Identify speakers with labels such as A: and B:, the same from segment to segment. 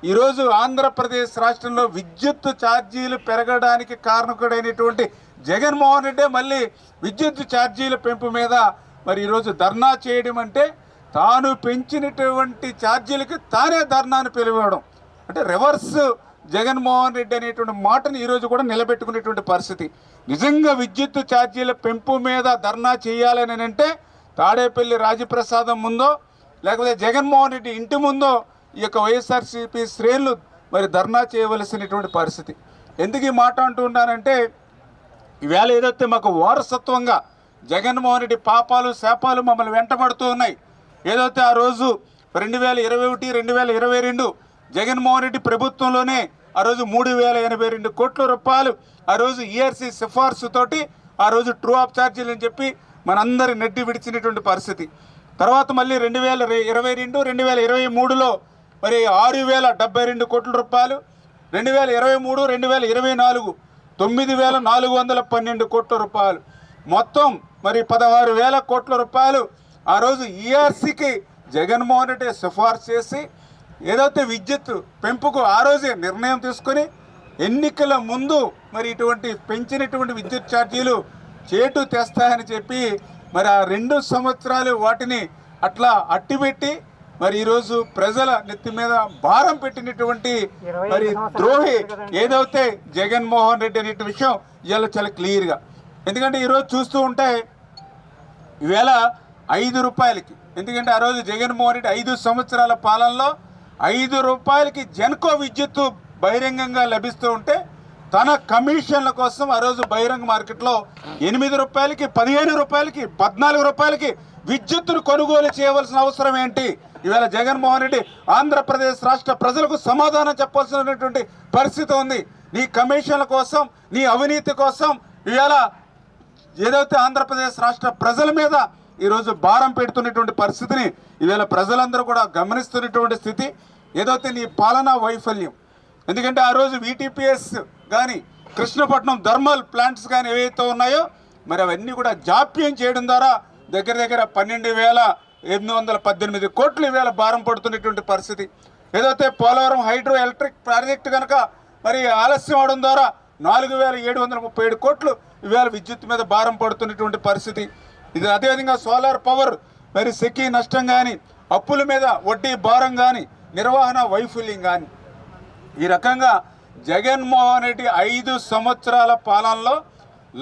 A: ఈరోజు ఆంధ్రప్రదేశ్ రాష్ట్రంలో విద్యుత్ ఛార్జీలు పెరగడానికి కారణకుడైనటువంటి జగన్మోహన్ రెడ్డి మళ్ళీ విద్యుత్ ఛార్జీల పెంపు మీద మరి ఈరోజు ధర్నా చేయడం అంటే తాను పెంచినటువంటి ఛార్జీలకి తానే ధర్నాను పిలువడం అంటే రివర్స్ జగన్మోహన్ రెడ్డి అనేటువంటి మాటను ఈరోజు కూడా నిలబెట్టుకునేటువంటి పరిస్థితి. నిజంగా విద్యుత్ ఛార్జీల పెంపు మీద ధర్నా చేయాలని అంటే తాడేపల్లి రాజప్రసాదం ముందో లేకపోతే జగన్మోహన్ రెడ్డి ఇంటి ముందో ఈ యొక్క వైఎస్ఆర్సీపీ శ్రేణులు మరి ధర్నా చేయవలసినటువంటి పరిస్థితి. ఎందుకు ఈ మాట అంటున్నానంటే ఈవేళ ఏదైతే మాకు వారసత్వంగా జగన్మోహన్ రెడ్డి పాపాలు శాపాలు మమ్మల్ని వెంటబడుతూ ఉన్నాయి. ఏదైతే ఆ రోజు 2021, 2022 జగన్మోహన్ రెడ్డి ప్రభుత్వంలోనే ఆ రోజు 3082 కోట్ల రూపాయలు ఆ రోజు ఈఆర్సీ సిఫార్సుతోటి ఆ రోజు ట్రూ ఆఫ్ ఛార్జీలు అని చెప్పి మనందరి నెట్టి విడిచినటువంటి పరిస్థితి. తర్వాత మళ్ళీ 2022, 2023లో మరి 6072 కోట్ల రూపాయలు, 2023, 2024 9412 కోట్ల రూపాయలు, మొత్తం మరి 16,000 కోట్ల రూపాయలు ఆ రోజు ఈఆర్సీకి జగన్మోహన్ రెడ్డి సిఫార్సు చేసి ఏదైతే విద్యుత్ పెంపుకు ఆ రోజే నిర్ణయం తీసుకొని ఎన్నికల ముందు మరి ఇటువంటి పెంచినటువంటి విద్యుత్ ఛార్జీలు చేటు తెస్తాయని చెప్పి మరి ఆ 2 సంవత్సరాలు వాటిని అట్లా అట్టిపెట్టి మరి ఈరోజు ప్రజల నెత్తి మీద భారం పెట్టినటువంటి మరి ద్రోహి ఏదైతే జగన్మోహన్ రెడ్డి అనే విషయం ఇవాళ చాలా క్లియర్గా. ఎందుకంటే ఈరోజు చూస్తూ ఉంటే ఈవేళ 5 రూపాయలకి, ఎందుకంటే ఆ రోజు జగన్మోహన్ రెడ్డి 5 సంవత్సరాల పాలనలో 5 రూపాయలకి జెన్కో విద్యుత్తు బహిరంగంగా లభిస్తూ ఉంటే తన కమిషన్ల కోసం ఆ రోజు బహిరంగ మార్కెట్లో 8 రూపాయలకి, 15 రూపాయలకి, 14 రూపాయలకి విద్యుత్తును కొనుగోలు చేయవలసిన అవసరం ఏంటి? ఈవేళ జగన్మోహన్ రెడ్డి ఆంధ్రప్రదేశ్ రాష్ట్ర ప్రజలకు సమాధానం చెప్పాల్సినటువంటి పరిస్థితి ఉంది. నీ కమిషన్ల కోసం, నీ అవినీతి కోసం ఈవేళ ఏదైతే ఆంధ్రప్రదేశ్ రాష్ట్ర ప్రజల మీద ఈరోజు భారం పెడుతున్నటువంటి పరిస్థితిని ఈవేళ ప్రజలందరూ కూడా గమనిస్తున్నటువంటి స్థితి. ఏదైతే నీ పాలనా వైఫల్యం, ఎందుకంటే ఆ రోజు వీటీపీఎస్ కానీ కృష్ణపట్నం థర్మల్ ప్లాంట్స్ కానీ ఏవైతే ఉన్నాయో మరి అవన్నీ కూడా జాప్యం చేయడం ద్వారా దగ్గర దగ్గర 12,818 కోట్లు ఈవేళ భారం పడుతున్నటువంటి పరిస్థితి. ఏదైతే పోలవరం హైడ్రో ఎలక్ట్రిక్ ప్రాజెక్టు కనుక మరి ఆలస్యం అవడం ద్వారా 4,737 కోట్లు ఈవేళ విద్యుత్ మీద భారం పడుతున్నటువంటి పరిస్థితి. ఇది అదేవిధంగా సోలార్ పవర్ మరి సెకీ నష్టం కానీ, అప్పుల మీద వడ్డీ భారం కానీ, నిర్వహణ వైఫల్యం కానీ, ఈ రకంగా జగన్మోహన్ రెడ్డి 5 సంవత్సరాల పాలనలో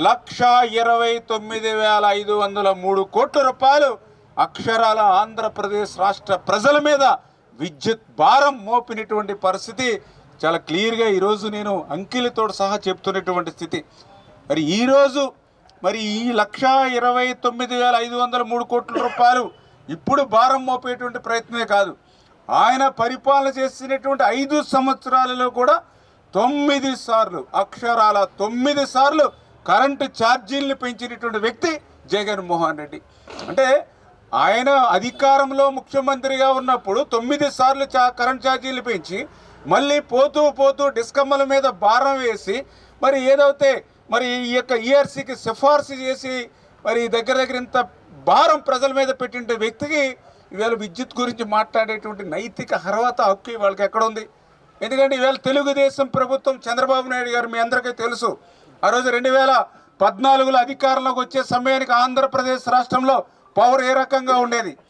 A: 1,29,503 కోట్ల రూపాయలు అక్షరాల ఆంధ్రప్రదేశ్ రాష్ట్ర ప్రజల మీద విద్యుత్ భారం మోపినటువంటి పరిస్థితి చాలా క్లియర్గా ఈరోజు నేను అంకెలతో సహా చెప్తున్నటువంటి స్థితి. మరి ఈరోజు మరి ఈ 1,29,503 కోట్ల రూపాయలు ఇప్పుడు భారం మోపేటువంటి ప్రయత్నమే కాదు, ఆయన పరిపాలన చేసినటువంటి 5 సంవత్సరాలలో కూడా 9 సార్లు, అక్షరాల 9 సార్లు కరెంటు ఛార్జీలను పెంచినటువంటి వ్యక్తి జగన్మోహన్ రెడ్డి. అంటే ఆయన అధికారంలో ముఖ్యమంత్రిగా ఉన్నప్పుడు 9 సార్లు కరెంట్ ఛార్జీలు పెంచి మళ్ళీ పోతూ పోతూ డిస్కమ్మల మీద భారం వేసి మరి ఏదైతే మరి ఈ యొక్క ఈఆర్సీకి సిఫార్సు చేసి మరి దగ్గర దగ్గర ఇంత భారం ప్రజల మీద పెట్టిన వ్యక్తికి ఈవేళ విద్యుత్ గురించి మాట్లాడేటువంటి నైతిక అర్హత హక్కు వాళ్ళకి ఎక్కడ ఉంది? ఎందుకంటే ఈవేళ తెలుగుదేశం ప్రభుత్వం చంద్రబాబు నాయుడు గారు మీ అందరికీ తెలుసు, ఆ రోజు 2014లో అధికారంలోకి వచ్చే సమయానికి ఆంధ్రప్రదేశ్ రాష్ట్రంలో పవర్ ఏ రకంగా ఉండేది?